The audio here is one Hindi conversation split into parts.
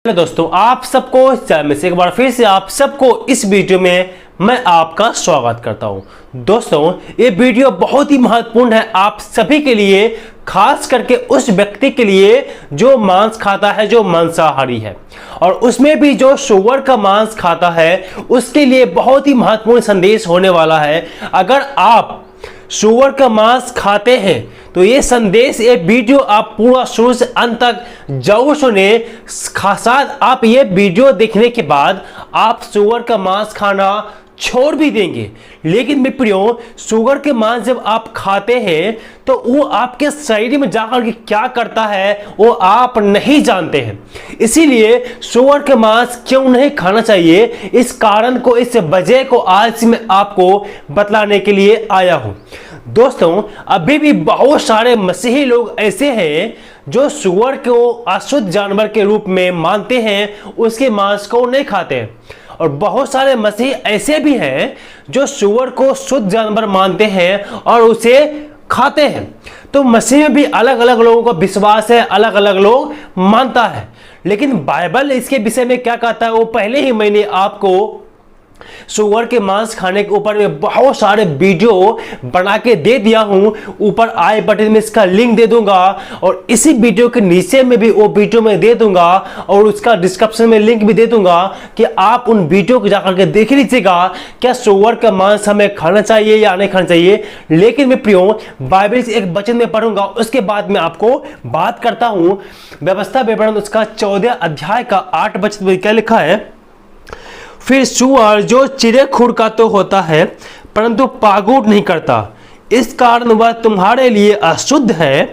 हेलो दोस्तों, आप सबको में से एक बार फिर से आप सबको इस वीडियो में मैं आपका स्वागत करता हूं। दोस्तों, ये वीडियो बहुत ही महत्वपूर्ण है आप सभी के लिए, खास करके उस व्यक्ति के लिए जो मांस खाता है, जो मांसाहारी है, और उसमें भी जो सुअर का मांस खाता है उसके लिए बहुत ही महत्वपूर्ण संदेश होने वाला है। अगर आप सुअर का मांस खाते हैं तो ये संदेश, ये वीडियो आप पूरा शुरू से अंत तक जरूर सुने। साथ आप ये वीडियो देखने के बाद आप सुअर का मांस खाना छोड़ भी देंगे। लेकिन मित्रों, सुअर के मांस जब आप खाते हैं तो वो आपके शरीर में जाकर के क्या करता है वो आप नहीं जानते हैं। इसीलिए सुअर के मांस क्यों नहीं खाना चाहिए, इस कारण को, इस वजह को आज मैं आपको बतलाने के लिए आया हूं। दोस्तों, अभी भी बहुत सारे मसीही लोग ऐसे हैं जो सुअर को अशुद्ध जानवर के रूप में मानते हैं, उसके मांस को नहीं खाते हैं। और बहुत सारे मसीही ऐसे भी हैं जो सुअर को शुद्ध जानवर मानते हैं और उसे खाते हैं। तो मसीह में भी अलग अलग लोगों का विश्वास है, अलग अलग लोग मानता है। लेकिन बाइबल इसके विषय में क्या कहता है वो पहले ही मैंने आपको सुअर के मांस खाने के ऊपर में बहुत सारे वीडियो बना के दे दिया हूं। ऊपर आई बटन में इसका लिंक दे दूंगा और इसी वीडियो के नीचे में भी वो वीडियो में दे दूंगा और उसका डिस्क्रिप्शन में लिंक भी दे दूंगा कि आप उन वीडियो को जाकर के देख लीजिएगा क्या सुअर का मांस हमें खाना चाहिए या नहीं खाना चाहिए। लेकिन मैं प्रियो बाइबल से एक वचन में पढ़ूंगा, उसके बाद मैं आपको बात करता हूं। व्यवस्था विवरण उसका 14 अध्याय का 8 वचन में क्या लिखा है, फिर सुअर जो चिरे खुर का तो होता है परंतु पागुर नहीं करता, इस कारण वह तुम्हारे लिए अशुद्ध है।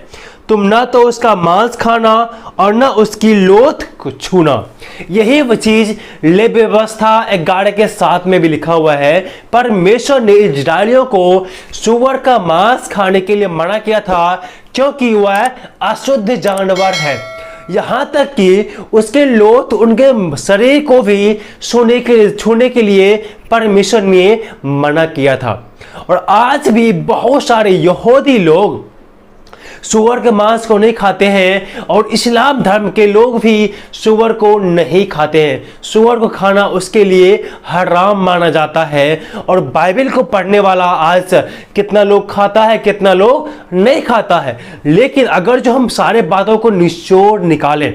तुम ना तो उसका मांस खाना और ना उसकी लोथ को छूना। यही वो चीज ले व्यवस्था 11 के 7 में भी लिखा हुआ है। परमेश्वर ने इस्राएलियों को सुअर का मांस खाने के लिए मना किया था क्योंकि वह अशुद्ध जानवर है। यहां तक कि उसके लोथ, उनके शरीर को भी छूने के लिए परमेश्वर ने मना किया था। और आज भी बहुत सारे यहूदी लोग सुअर के मांस को नहीं खाते हैं और इस्लाम धर्म के लोग भी सुअर को नहीं खाते हैं। सुअर को खाना उसके लिए हराम माना जाता है। और बाइबल को पढ़ने वाला आज कितना लोग खाता है, कितना लोग नहीं खाता है। लेकिन अगर जो हम सारे बातों को निचोड़ निकालें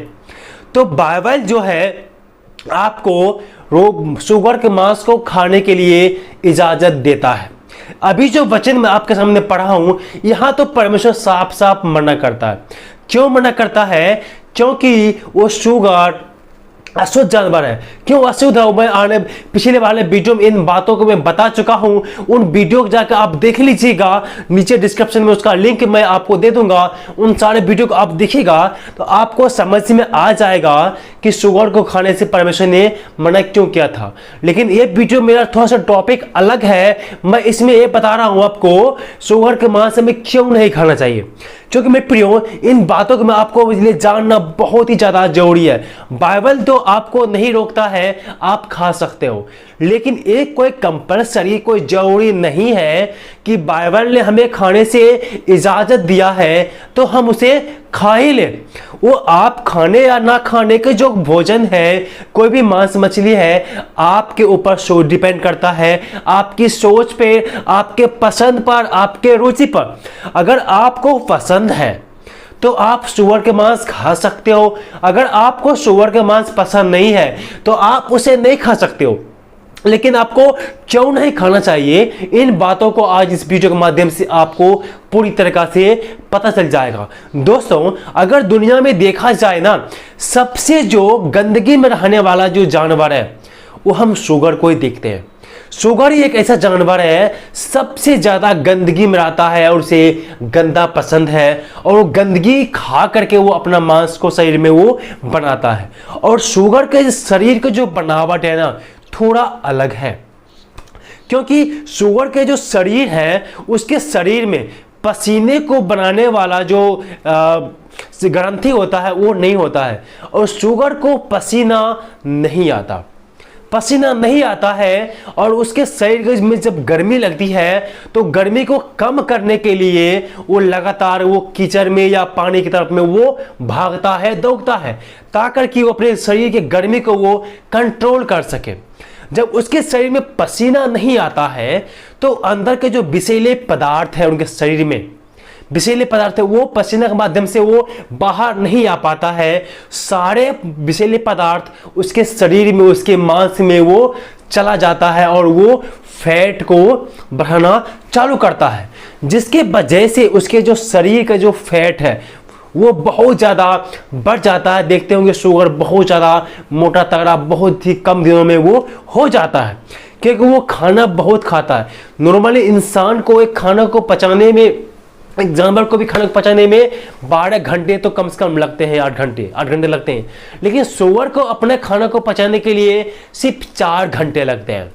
तो बाइबल जो है आपको सुअर के मांस को खाने के लिए इजाजत देता है। अभी जो वचन मैं आपके सामने पढ़ा हूं, यहां तो परमेश्वर साफ साफ मना करता है। क्यों मना करता है? क्योंकि वो सुअर अशुद्ध जानवर है। क्यों अशुद्ध है? मैं पिछले वाले वीडियो में इन बातों को मैं बता चुका हूं। उन वीडियो को जाकर आप देख लीजिएगा, नीचे डिस्क्रिप्शन में उसका लिंक मैं आपको दे दूंगा। उन सारे वीडियो को आप देखिएगा तो आपको समझ में आ जाएगा कि सुअर को खाने से परमेश्वर ने मना क्यों किया था। लेकिन ये वीडियो मेरा थोड़ा सा टॉपिक अलग है। मैं इसमें ये बता रहा हूं आपको सुअर के मांस हमें क्यों नहीं खाना चाहिए। क्योंकि मैं प्रियो इन बातों को मैं आपको इसलिए जानना बहुत ही ज्यादा जरूरी है। बाइबल तो आपको नहीं रोकता है, आप खा सकते हो, लेकिन एक कोई कंपल्सरी, कोई जरूरी नहीं है कि बाइबल ने हमें खाने से इजाजत दिया है तो हम उसे खा ही ले। वो आप खाने या ना खाने के जो भोजन है, कोई भी मांस मछली है, आपके ऊपर डिपेंड करता है, आपकी सोच पे, आपके पसंद पर, आपके रुचि पर। अगर आपको पसंद है तो आप सुअर के मांस खा सकते हो। अगर आपको सुअर के मांस पसंद नहीं है तो आप उसे नहीं खा सकते हो। लेकिन आपको क्यों नहीं खाना चाहिए, इन बातों को आज इस वीडियो के माध्यम से आपको पूरी तरीका से पता चल जाएगा। दोस्तों, अगर दुनिया में देखा जाए ना, सबसे जो गंदगी में रहने वाला जो जानवर है वो हम सुअर को ही देखते हैं। सुअर ही एक ऐसा जानवर है सबसे ज्यादा गंदगी में रहता है और उसे गंदा पसंद है और वो गंदगी खा करके वो अपना मांस को शरीर में वो बनाता है। और सुअर के शरीर के जो बनावट है ना, थोड़ा अलग है। क्योंकि सुअर के जो शरीर है, उसके शरीर में पसीने को बनाने वाला जो ग्रंथि होता है वो नहीं होता है और सुअर को पसीना नहीं आता। पसीना नहीं आता है और उसके शरीर में जब गर्मी लगती है तो गर्मी को कम करने के लिए वो लगातार वो कीचड़ में या पानी की तरफ में वो भागता है, दौड़ता है, ताकि वो अपने शरीर की गर्मी को वो कंट्रोल कर सके। जब उसके शरीर में पसीना नहीं आता है तो अंदर के जो विषैले पदार्थ है उनके शरीर में, विषैले पदार्थ है, वो पसीना के माध्यम से वो बाहर नहीं आ पाता है। सारे विषैले पदार्थ उसके शरीर में, उसके मांस में वो चला जाता है और वो फैट को बढ़ाना चालू करता है, जिसके वजह से उसके जो शरीर का जो फैट है वो बहुत ज़्यादा बढ़ जाता है। देखते होंगे शुगर बहुत ज़्यादा मोटा तगड़ा बहुत ही कम दिनों में वो हो जाता है, क्योंकि वो खाना बहुत खाता है। नॉर्मली इंसान को एक खाना को पचाने में, एक जानवर को भी खाना को पचाने में 12 घंटे तो कम से कम लगते हैं, 8 घंटे लगते हैं, लेकिन सुअर को अपने खाना को पचाने के लिए सिर्फ 4 घंटे लगते हैं।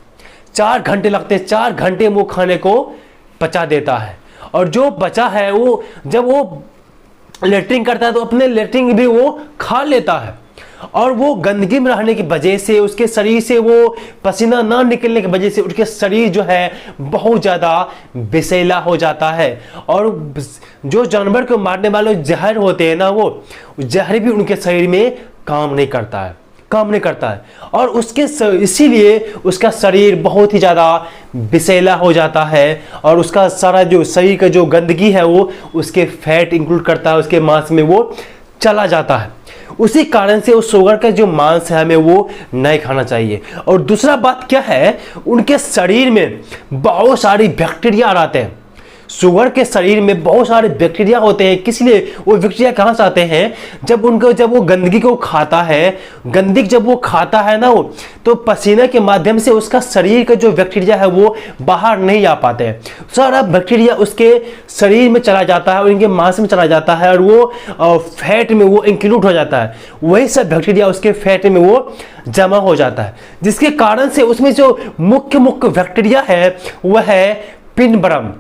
4 घंटे लगते हैं, 4 घंटे वो खाने को पचा देता है। और जो बचा है वो जब वो लेटरिन करता है तो अपने लेटरिन भी वो खा लेता है, और वो गंदगी में रहने की वजह से उसके शरीर से वो पसीना ना निकलने की वजह से उसके शरीर जो है बहुत ज़्यादा विषैला हो जाता है। और जो जानवर को मारने वाले जहर होते हैं ना, वो जहर भी उनके शरीर में काम नहीं करता है, और उसके इसीलिए उसका शरीर बहुत ही ज़्यादा विषैला हो जाता है, और उसका सारा जो शरीर का जो गंदगी है वो उसके फैट इंक्लूड करता है, उसके मांस में वो चला जाता है। उसी कारण से उस सुअर का जो मांस है हमें वो नहीं खाना चाहिए। और दूसरा बात क्या है, उनके शरीर में बहुत सारी बैक्टीरिया आते हैं। सुअर के शरीर में बहुत सारे बैक्टीरिया होते हैं। किस लिए? वो बैक्टीरिया कहाँ से आते हैं? जब वो गंदगी को खाता है, गंदगी जब वो खाता है ना, वो तो पसीने के माध्यम से उसका शरीर का जो बैक्टीरिया है वो बाहर नहीं आ पाते हैं। सारा बैक्टीरिया उसके शरीर में चला जाता है और इनके मांस में चला जाता है, और वो फैट में वो इंक्लूड हो जाता है। वही सब बैक्टीरिया उसके फैट में वो जमा हो जाता है, जिसके कारण से उसमें जो मुख्य बैक्टीरिया है वह है पिंडवर्म।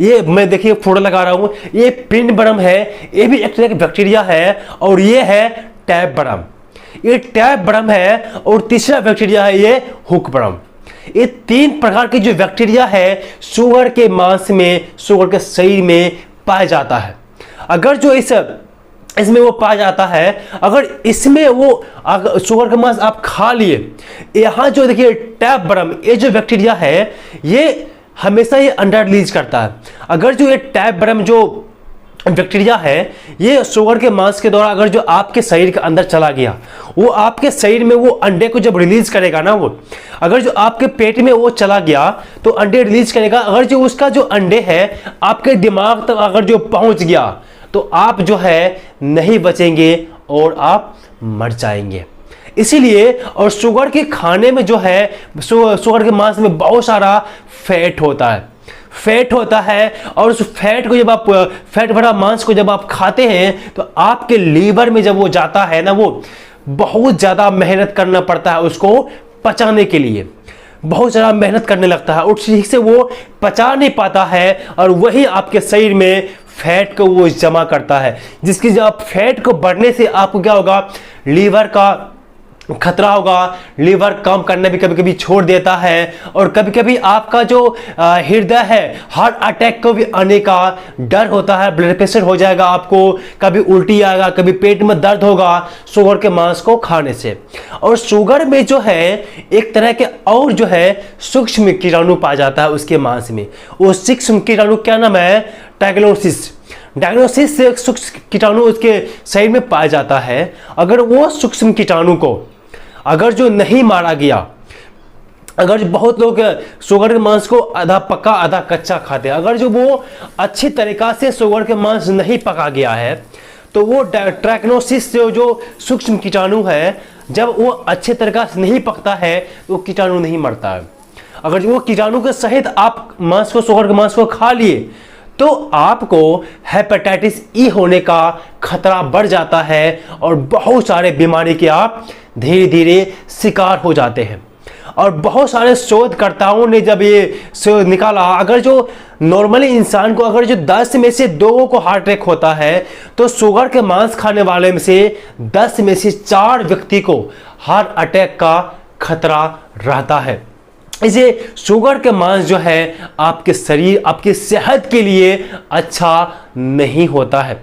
ये मैं देखिए फोटो लगा रहा हूं, ये पिंडवर्म है, ये भी एक तरह का बैक्टीरिया है। और ये है टैपवर्म, ये टैपवर्म है। और तीसरा बैक्टीरिया है ये हुकवर्म। ये 3 प्रकार के जो बैक्टीरिया है सुअर के मांस में, सुअर के शरीर में पाया जाता है। अगर जो इसमें वो पाया जाता है, अगर इसमें वो सुअर का मांस आप खा लिए, यहाँ जो देखिए टैपवर्म, ये जो बैक्टीरिया है ये हमेशा ये अंडा रिलीज करता है। अगर जो ये टैपवर्म जो बैक्टीरिया है ये सुअर के मांस के द्वारा अगर जो आपके शरीर के अंदर चला गया, वो आपके शरीर में वो अंडे को जब रिलीज करेगा ना, वो अगर जो आपके पेट में वो चला गया तो अंडे रिलीज करेगा। अगर जो उसका जो अंडे है आपके दिमाग तक अगर जो पहुंच गया तो आप जो है नहीं बचेंगे और आप मर जाएंगे। इसीलिए और सुअर के खाने में जो है, सुअर के मांस में बहुत सारा फैट होता है, और उस फैट को जब आप, फैट भरा मांस को जब आप खाते हैं तो आपके लीवर में जब वो जाता है ना, वो बहुत ज़्यादा मेहनत करना पड़ता है उसको पचाने के लिए, बहुत ज़्यादा मेहनत करने लगता है और ठीक से वो पचा नहीं पाता है, और वही आपके शरीर में फैट को वो जमा करता है, जिसकी जब फैट को बढ़ने से आपको क्या होगा, लीवर का खतरा होगा। लीवर काम करना भी कभी कभी छोड़ देता है, और कभी कभी आपका जो हृदय है, हार्ट अटैक को भी आने का डर होता है, ब्लड प्रेशर हो जाएगा आपको, कभी उल्टी आएगा, कभी पेट में दर्द होगा सुअर के मांस को खाने से। और शुगर में जो है एक तरह के और जो है सूक्ष्म कीटाणु पाया जाता है उसके मांस में। वो सूक्ष्म कीटाणु क्या नाम है? डायग्नोसिस से सूक्ष्म कीटाणु उसके शरीर में पाया जाता है। अगर वो सूक्ष्म कीटाणु को अगर जो नहीं मारा गया, अगर जो बहुत लोग सुअर के मांस को आधा पका आधा कच्चा खाते हैं, अगर जो वो अच्छी तरीका से सुअर के मांस नहीं पका गया है तो वो ट्रैक्नोसिस से जो सूक्ष्म कीटाणु है जब वो अच्छे तरीका से नहीं पकता है तो कीटाणु नहीं मरता है। अगर वो कीटाणु के सहित आप मांस को, सुअर के मांस को खा लिए तो आपको हेपेटाइटिस ई होने का खतरा बढ़ जाता है, और बहुत सारे बीमारी के आप धीरे धीरे शिकार हो जाते हैं। और बहुत सारे शोधकर्ताओं ने जब ये निकाला, अगर जो नॉर्मली इंसान को अगर जो 10 में से 2 को हार्ट अटैक होता है तो सुअर के मांस खाने वाले में से 10 में से 4 व्यक्ति को हार्ट अटैक का खतरा रहता है। इसे शुगर के मांस जो है आपके शरीर, आपकी सेहत के लिए अच्छा नहीं होता है।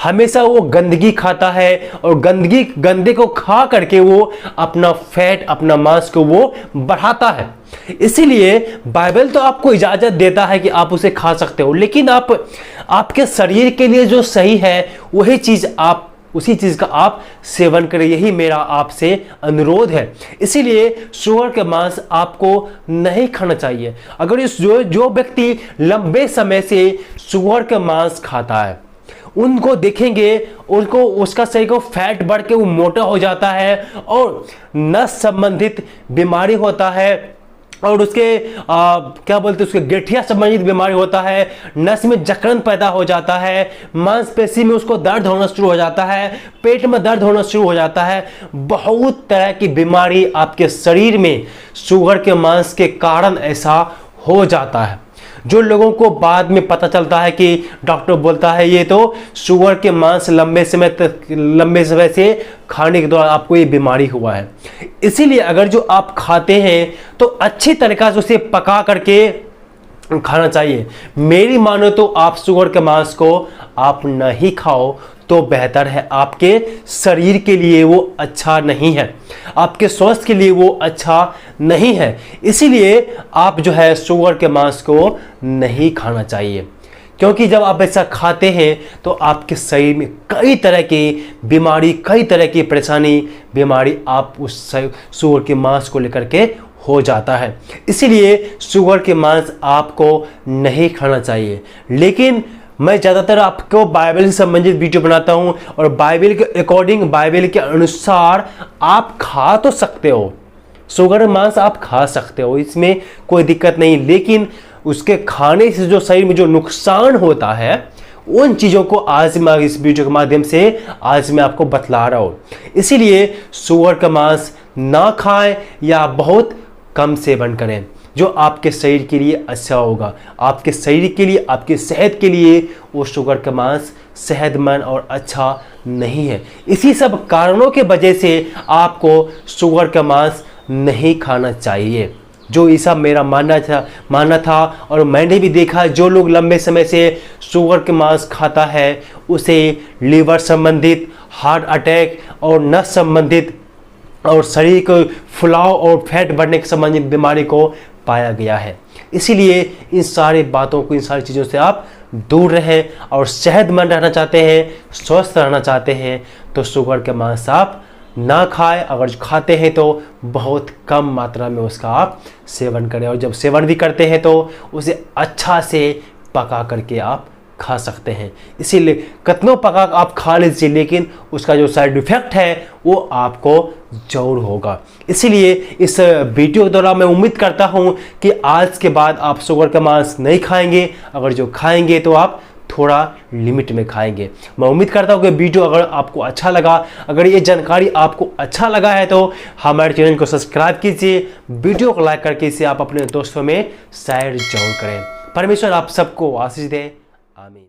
हमेशा वो गंदगी खाता है और गंदे को खा करके वो अपना फैट, अपना मांस को वो बढ़ाता है। इसीलिए बाइबल तो आपको इजाजत देता है कि आप उसे खा सकते हो, लेकिन आपके शरीर के लिए जो सही है वही चीज आप, उसी चीज का आप सेवन करें। यही मेरा आपसे अनुरोध है। इसीलिए शुगर के मांस आपको नहीं खाना चाहिए। अगर इस जो व्यक्ति लंबे समय से शुगर के मांस खाता है, उनको देखेंगे, उनको उसका शरीर को फैट बढ़ के वो मोटा हो जाता है और नस संबंधित बीमारी होता है और उसके क्या बोलते हैं, उसके गठिया संबंधित बीमारी होता है, नस में जकड़न पैदा हो जाता है, मांसपेशी में उसको दर्द होना शुरू हो जाता है, पेट में दर्द होना शुरू हो जाता है। बहुत तरह की बीमारी आपके शरीर में शुगर के मांस के कारण ऐसा हो जाता है। जो लोगों को बाद में पता चलता है कि डॉक्टर बोलता है ये तो शुगर के मांस लंबे समय से खाने के दौरान आपको ये बीमारी हुआ है। इसीलिए अगर जो आप खाते हैं तो अच्छी तरीक़ा से उसे पका करके खाना चाहिए। मेरी मानो तो आप शुगर के मांस को आप नहीं खाओ तो बेहतर है। आपके शरीर के लिए वो अच्छा नहीं है, आपके स्वास्थ्य के लिए वो अच्छा नहीं है। इसीलिए आप जो है शुगर के मांस को नहीं खाना चाहिए, क्योंकि जब आप ऐसा खाते हैं तो आपके शरीर में कई तरह की बीमारी, कई तरह की परेशानी, बीमारी आप उस शुगर के मांस को लेकर के हो जाता है। इसीलिए शुगर के मांस आपको नहीं खाना चाहिए। लेकिन मैं ज़्यादातर आपको बाइबल से संबंधित वीडियो बनाता हूं और बाइबल के अकॉर्डिंग, बाइबल के अनुसार आप खा तो सकते हो, शुगर मांस आप खा सकते हो, इसमें कोई दिक्कत नहीं। लेकिन उसके खाने से जो शरीर में जो नुकसान होता है, उन चीज़ों को आज मैं इस वीडियो के माध्यम से आज मैं आपको बतला रहा हूँ। इसीलिए शुगर का मांस ना खाएं या बहुत कम सेवन करें, जो आपके शरीर के लिए अच्छा होगा। आपके शरीर के लिए, आपकी सेहत के लिए वो शुगर का मांस सेहतमंद और अच्छा नहीं है। इसी सब कारणों के वजह से आपको शुगर का मांस नहीं खाना चाहिए, जो ये सब मेरा मानना था। और मैंने भी देखा जो लोग लंबे समय से शुगर के मांस खाता है उसे लीवर संबंधित, हार्ट अटैक और नस संबंधित और शरीर को फुलाव और फैट बढ़ने के संबंधित बीमारी को पाया गया है। इसीलिए इन सारी बातों को, इन सारी चीज़ों से आप दूर रहें और सेहतमंद रहना चाहते हैं, स्वस्थ रहना चाहते हैं तो शुगर के मांस आप ना खाएं। अगर खाते हैं तो बहुत कम मात्रा में उसका आप सेवन करें, और जब सेवन भी करते हैं तो उसे अच्छा से पका करके आप खा सकते हैं। इसीलिए कितनों पका आप खा लीजिए, लेकिन उसका जो साइड इफेक्ट है वो आपको जरूर होगा। इसीलिए इस वीडियो के दौरान मैं उम्मीद करता हूं कि आज के बाद आप शुगर का मांस नहीं खाएंगे। अगर जो खाएंगे तो आप थोड़ा लिमिट में खाएंगे। मैं उम्मीद करता हूं कि वीडियो अगर आपको अच्छा लगा, अगर ये जानकारी आपको अच्छा लगा है तो हमारे चैनल को सब्सक्राइब कीजिए, वीडियो को लाइक करके इसे आप अपने दोस्तों में शेयर जरूर करें। परमेश्वर आप सबको आशीष दे। आमीन।